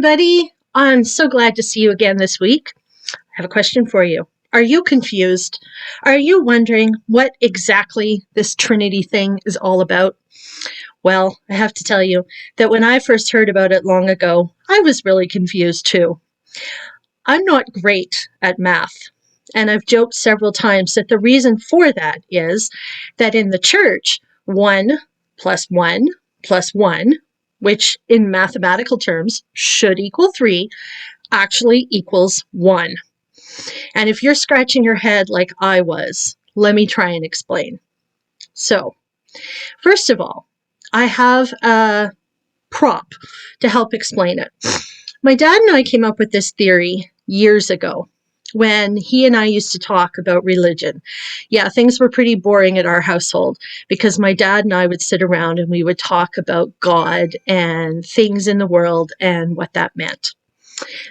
everybody. I'm so glad to see you again this week. I have a question for you. Are you confused? Are you wondering what exactly this Trinity thing is all about? Well, I have to tell you that when I first heard about it long ago, I was really confused too. I'm not great at math, and I've joked several times that the reason for that is that in the church, 1 plus 1 plus 1, which in mathematical terms should equal 3, actually equals 1. And if you're scratching your head like I was, let me try and explain. So, first of all, I have a prop to help explain it. My dad and I came up with this theory years ago when he and I used to talk about religion. Yeah, things were pretty boring at our household because my dad and I would sit around and we would talk about God and things in the world and what that meant.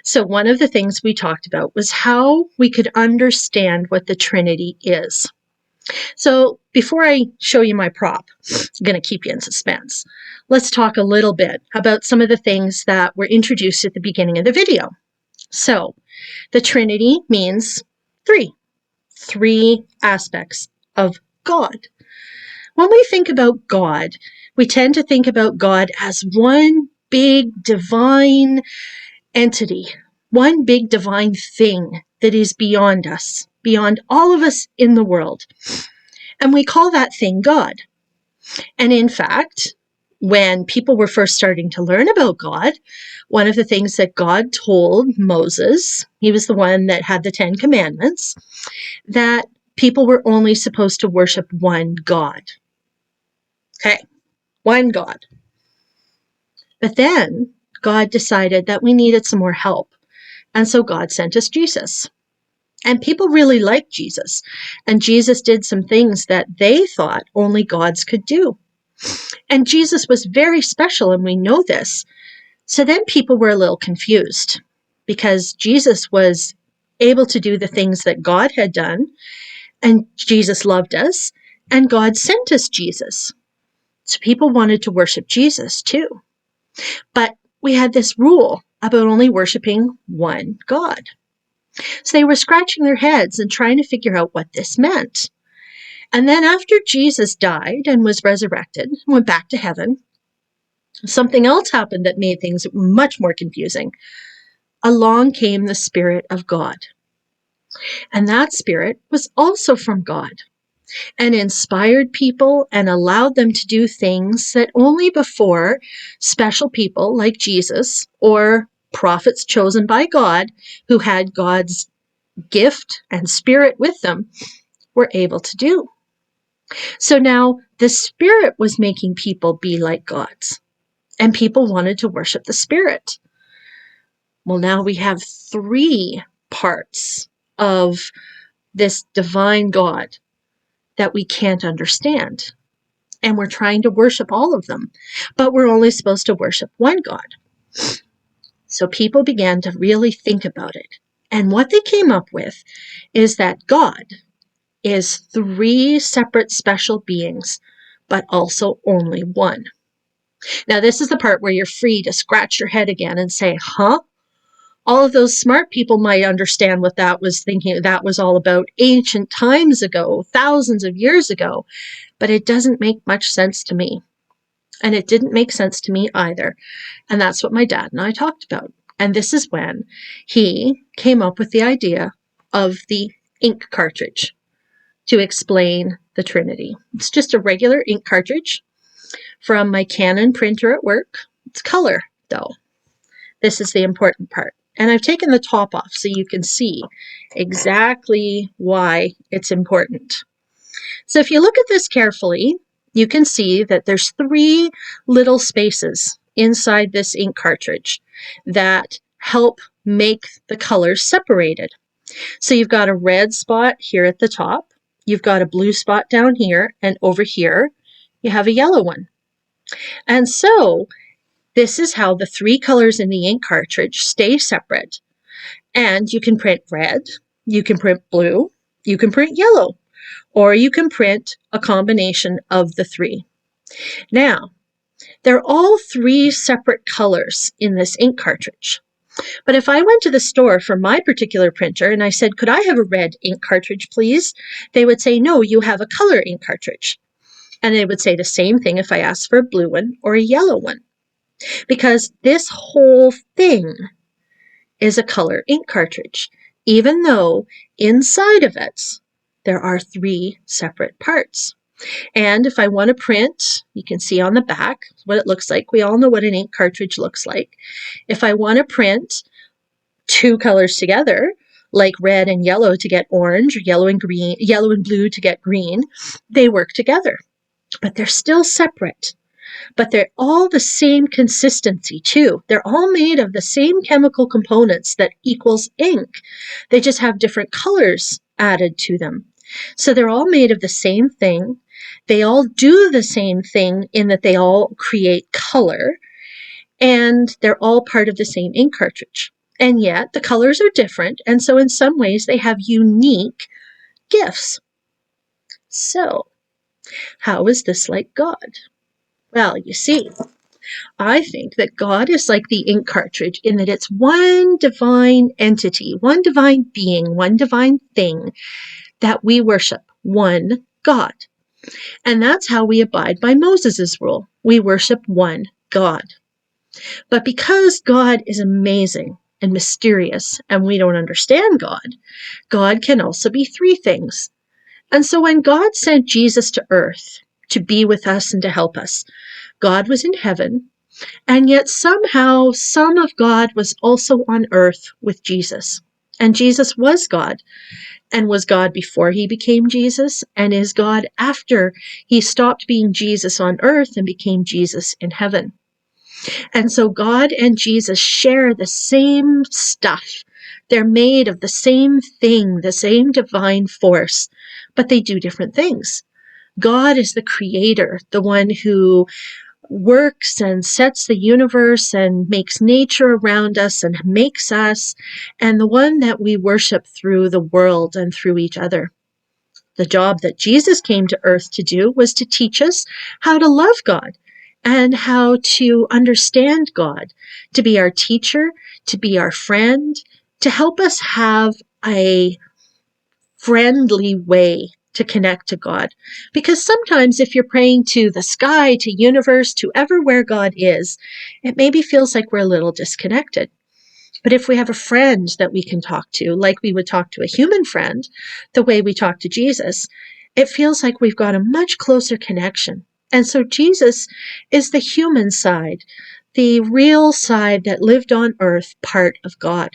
So one of the things we talked about was how we could understand what the Trinity is. So before I show you my prop, I'm going to keep you in suspense. Let's talk a little bit about some of the things that were introduced at the beginning of the video. So the Trinity means three aspects of God. When we think about God, we tend to think about God as one big divine entity, one big divine thing that is beyond us, beyond all of us in the world. And we call that thing God. And in fact, when people were first starting to learn about God, one of the things that God told Moses, he was the one that had the 10 Commandments, that people were only supposed to worship one God. Okay, one God. But then God decided that we needed some more help. And so God sent us Jesus. And people really liked Jesus. And Jesus did some things that they thought only gods could do. And Jesus was very special, and we know this. So then people were a little confused because Jesus was able to do the things that God had done, and Jesus loved us, and God sent us Jesus. So people wanted to worship Jesus too. But we had this rule about only worshiping one God. So they were scratching their heads and trying to figure out what this meant. And then after Jesus died and was resurrected, went back to heaven, something else happened that made things much more confusing. Along came the Spirit of God. And that Spirit was also from God and inspired people and allowed them to do things that only before special people like Jesus or prophets chosen by God who had God's gift and Spirit with them were able to do. So now the Spirit was making people be like gods, and people wanted to worship the Spirit. Well, now we have 3 parts of this divine God that we can't understand. And we're trying to worship all of them, but we're only supposed to worship one God. So people began to really think about it. And what they came up with is that God is 3 separate special beings, but also only one. Now, this is the part where you're free to scratch your head again and say, huh? All of those smart people might understand what that was thinking. That was all about ancient times ago, thousands of years ago. But it doesn't make much sense to me. And it didn't make sense to me either. And that's what my dad and I talked about. And this is when he came up with the idea of the ink cartridge to explain the Trinity. It's just a regular ink cartridge from my Canon printer at work. It's color, though. This is the important part. And I've taken the top off so you can see exactly why it's important. So if you look at this carefully, you can see that there's 3 little spaces inside this ink cartridge that help make the colors separated. So you've got a red spot here at the top, you've got a blue spot down here, and over here you have a yellow one. And so this is how the 3 colors in the ink cartridge stay separate. And you can print red, you can print blue, you can print yellow, or you can print a combination of the 3. Now, They're all three separate colors in this ink cartridge. But if I went to the store for my particular printer and I said, could I have a red ink cartridge, please? They would say, no, you have a color ink cartridge. And they would say the same thing if I asked for a blue one or a yellow one. Because this whole thing is a color ink cartridge, even though inside of it there are three separate parts. And if I want to print, you can see on the back what it looks like. We all know what an ink cartridge looks like. If I want to print two colors together, like red and yellow to get orange, or yellow and green, yellow and blue to get green, they work together. But they're still separate. But they're all the same consistency too. They're all made of the same chemical components that equals ink. They just have different colors added to them. So they're all made of the same thing. They all do the same thing in that they all create color, and they're all part of the same ink cartridge. And yet the colors are different, and so in some ways they have unique gifts. So, how is this like God? Well, you see, I think that God is like the ink cartridge in that it's one divine entity, one divine being, one divine thing that we worship, one God. And that's how we abide by Moses' rule. We worship one God. But because God is amazing and mysterious and we don't understand God, God can also be three things. And so when God sent Jesus to earth to be with us and to help us, God was in heaven, and yet somehow some of God was also on earth with Jesus. And Jesus was God, and was God before he became Jesus, and is God after he stopped being Jesus on earth and became Jesus in heaven. And so God and Jesus share the same stuff. They're made of the same thing, the same divine force, but they do different things. God is the creator, the one who works and sets the universe and makes nature around us and makes us, and the one that we worship through the world and through each other. The job that Jesus came to earth to do was to teach us how to love God and how to understand God, to be our teacher, to be our friend, to help us have a friendly way to connect to God. Because sometimes if you're praying to the sky, to universe, to everywhere God is, it maybe feels like we're a little disconnected. But if we have a friend that we can talk to, like we would talk to a human friend, the way we talk to Jesus, it feels like we've got a much closer connection. And so Jesus is the human side, the real side that lived on earth, part of God.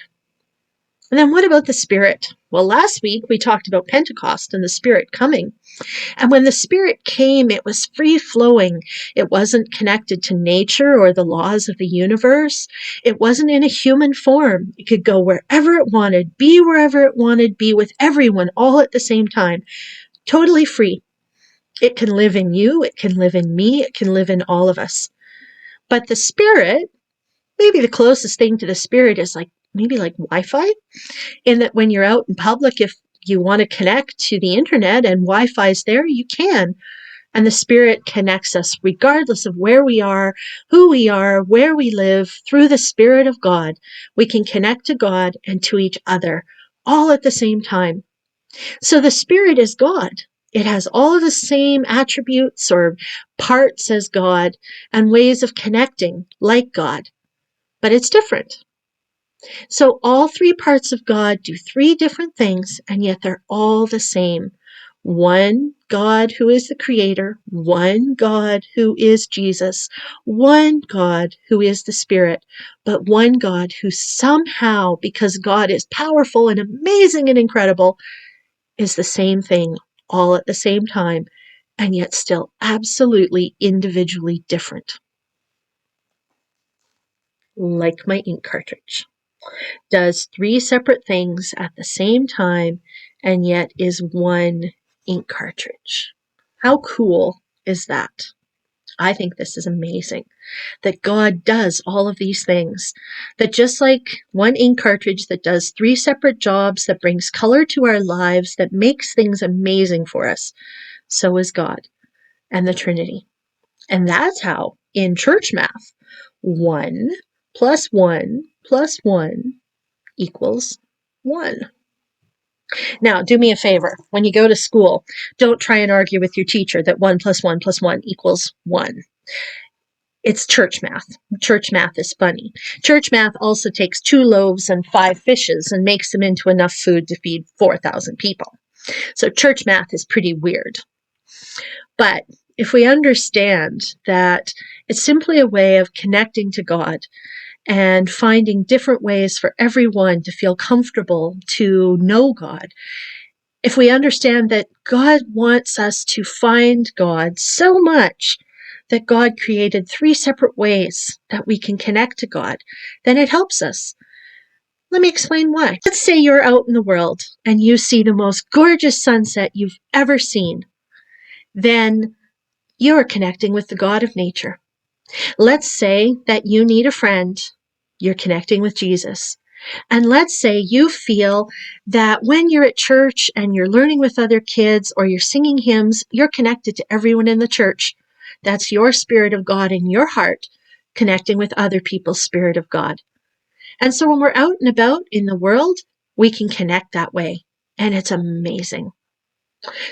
And then what about the Spirit? Well, last week we talked about Pentecost and the Spirit coming. And when the Spirit came, it was free-flowing. It wasn't connected to nature or the laws of the universe. It wasn't in a human form. It could go wherever it wanted, be wherever it wanted, be with everyone all at the same time. Totally free. It can live in you. It can live in me. It can live in all of us. But the Spirit, maybe the closest thing to the Spirit is maybe like Wi-Fi, in that when you're out in public, if you want to connect to the internet and Wi-Fi is there, you can. And the Spirit connects us regardless of where we are, who we are, where we live. Through the Spirit of God, we can connect to God and to each other all at the same time. So the Spirit is God. It has all of the same attributes or parts as God and ways of connecting like God, but it's different. So all three parts of God do three different things, and yet they're all the same. One God who is the Creator, one God who is Jesus, one God who is the Spirit, but one God who somehow, because God is powerful and amazing and incredible, is the same thing all at the same time, and yet still absolutely individually different. Like my ink cartridge. Does three separate things at the same time and yet is one ink cartridge. How cool is that? I think this is amazing, that God does all of these things, that just like one ink cartridge that does three separate jobs, that brings color to our lives, that makes things amazing for us, so is God and the Trinity. And that's how, in church math, 1 plus 1 plus 1 equals 1. Now, do me a favor. When you go to school, don't try and argue with your teacher that 1 plus 1 plus 1 equals 1. It's church math. Church math is funny. Church math also takes 2 loaves and 5 fishes and makes them into enough food to feed 4,000 people. So church math is pretty weird. But if we understand that it's simply a way of connecting to God and finding different ways for everyone to feel comfortable to know God, if we understand that God wants us to find God so much that God created 3 separate ways that we can connect to God, then it helps us. Let me explain why. Let's say you're out in the world and you see the most gorgeous sunset you've ever seen. Then you're connecting with the God of nature. Let's say that you need a friend. You're connecting with Jesus. And let's say you feel that when you're at church and you're learning with other kids or you're singing hymns, you're connected to everyone in the church. That's your Spirit of God in your heart, connecting with other people's Spirit of God. And so when we're out and about in the world, we can connect that way. And it's amazing.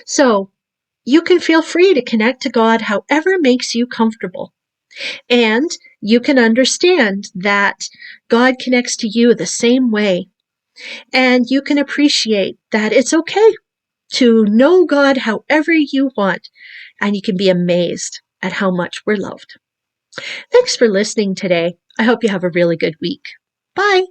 So you can feel free to connect to God however makes you comfortable. And you can understand that God connects to you the same way. And you can appreciate that it's okay to know God however you want. And you can be amazed at how much we're loved. Thanks for listening today. I hope you have a really good week. Bye.